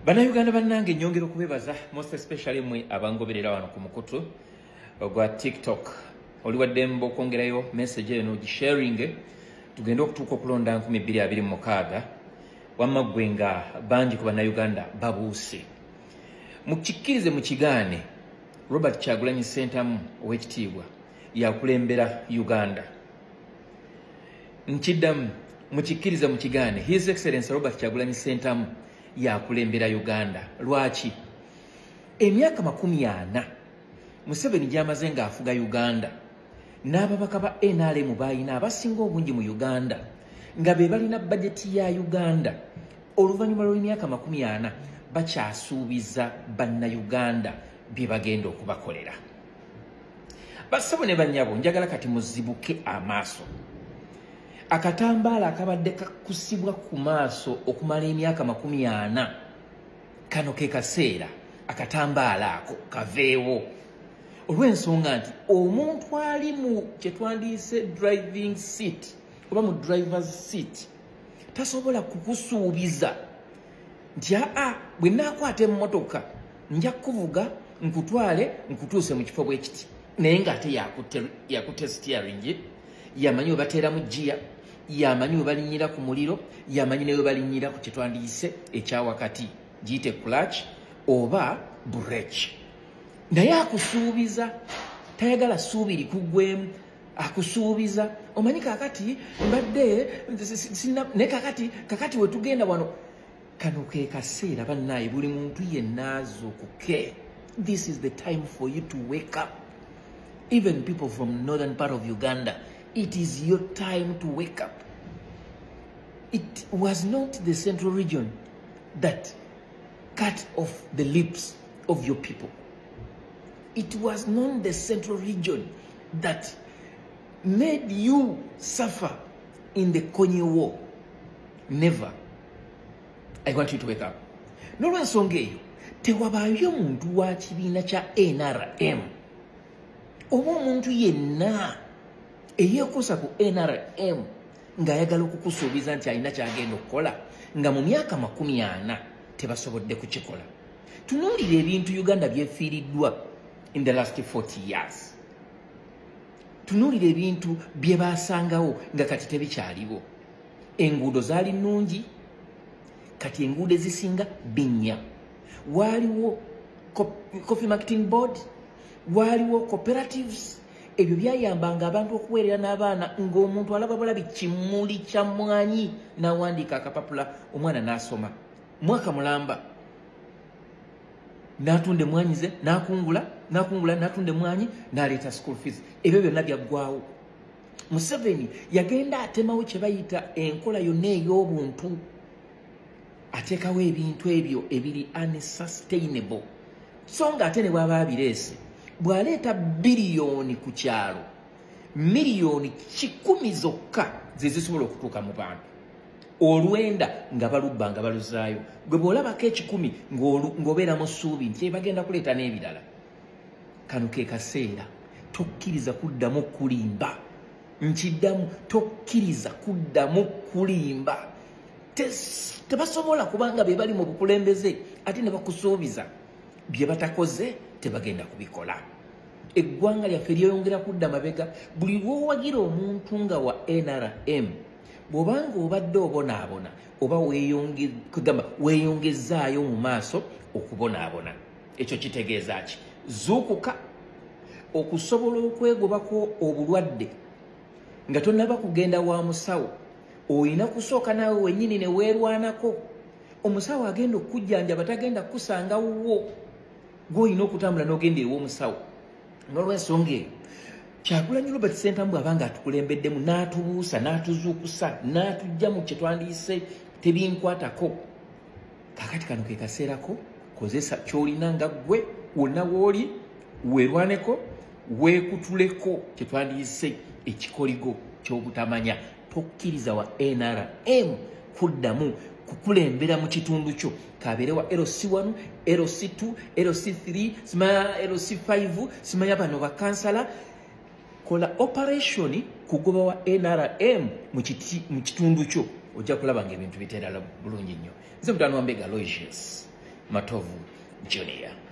Bannayuganda bannange nnyongera okubebaza most especially mwe abangoberera wano ku mukutu ogwa TikTok oli waddemba okwongerayo message eno gisharing tugenda okutuuka okulonda 2026 wamma ggwe nga bangi ku bannayuganda babuuse mukikkirize mu kigaane Robert Kyagulanyi Ssentamu ow'ekitiibwa yakulembera Uganda nkiddamu mukikkirize mu kigaane His Excellency Robert Kyagulanyi Ssentamu yakulembera Uganda lwaki emyaka 40 Museveni gyamaze ng'afuga Uganda n'ababaka ba NRM bayina abasinga obungi mu Uganda nga be balina bajeti ya Uganda oluvannyuma lw'emyaka 40 bakyasuubiza bannayuganda bye bagenda okubakolera. Basabo ne bannyabo njagala kati muzibuke amaaso akatambaala akabadde kakusibwa ku maaso okumala emyaka 40 kano ke kaseera akatambaala ako kaveewo olw'ensonga nti omuntu ali mu kye twandiise driving seat oba mu driver's seat tasobola kukusuubiza nti bwe naakwata emmotoka nja kuvuga nkutwale nkutuuse mu kifo bwe kiti naye ng'ate yakutte steering yamanyi we bateeramu giya yamanyi we balinyira ku muliro yamanyi ne we balinyira ku kye twandiise ekyawakati giyite clutch oba brake naye akusuubiza tayagala ssuubi likuggwemu akusuubiza omanyi kakati mbadde ne kakati we tugenda wano kano ke kaseera bannaaye buli muntu yenna azuukuke. This is the time for you to wake up. Even people from northern part of Uganda, it is your time to wake up. It was not the central region that cut off the lips of your people. It was not the central region that made you suffer in the Konyi War. Never. I want you to wake up. N'olwensonga eyo tewabaayo muntu wa kibiina kya NRM oba omuntu yenna eyeekuusa ku NRM ng'ayagala okukusuubiza nti alina kyagenda okukola nga mu myaka 40 tebasobodde kukikola. Tunuulira ebintu Uganda byefiiriddwa in the last 40 years. Tunuulira ebintu bye baasangawo nga kati tebikyaliwo. Enguudo zaali nnungi kati enguudo ezisinga binnya. Waliwo coffee marketing board, waliwo cooperatives, ebyo byayambanga abantu okuweerera n'abaana ng'omuntu alaba bulabi kimuli kya mwanyi n'awandiika akapapula omwana n'asoma. Mwaka mulamba n'atunda emmwanyi ze n'akungula n'atunda emmwanyi n'aleeta school fees. Ebyo byonna byaggwawo. Museveni yagenda atemawo kye bayita enkola yonna ey'obuntu. Ateekawo ebintu ebyo ebiri unsustainable. So nga ate ne bw'aba abireese bw'aleeta biliyoni ku kyalo miliyoni 10 zokka ze zisobola okutuuka mu bantu olwenda nga balubba nga baluzaayo gwe bw'olabako 10 ng'obeera mu ssuubi nti bagenda kuleeta n'ebirala. Kano ke kaseera tokkiriza kuddamu kulimba. Nkiddamu tokkiriza kuddamu kulimba. Tebasobola kubanga be bali mu bukulembeze ate ne bakusuubiza bye batakoze tebagenda kubikola. Eggwanga lyaffe lyeyongera kudda mabega buli lw'owagira omuntu nga wa NRM bw'obanga obadde obonaabona oba weeyongezaayo mu maaso okubonaabona. Ekyo kitegeeza ki? Zuukuka okusobola okwegobako obulwadde nga tonnaba kugenda wa musawo. Oyina kusooka naawe wennyini ne weerwanako. Omusawo agenda okujjanjaba tagenda kusanga wuwo. Gw'olina okutambula n'ogenda ew'omusawo. N'olw'ensonga eyo Kyagulanyi Robert Ssentamu bw'abanga atukulembeddemu n'atubuusa n'atuzuukusa n'atujja mu kye twandiise tebinkwatako. Kaakati kano ke kaseerako kozesa ky'olina nga ggwe wonna w'oli weerwaneko weekutuleko kye twandiise ekikoligo ky'obutamanya. Tokkiriza wa NRM kuddamu kukulembera mu kitundu kyo. Kabeere wa LC1, LC2, LC3, simaya LC5, simaya bano bakansala. Kola operation kugoba wa NRM mu kitundu kyo. Ojja kulaba ng'ebintu biteerala bulungi nnyo. Nze mutano wa Mbega Aloysius. Matovu Junior.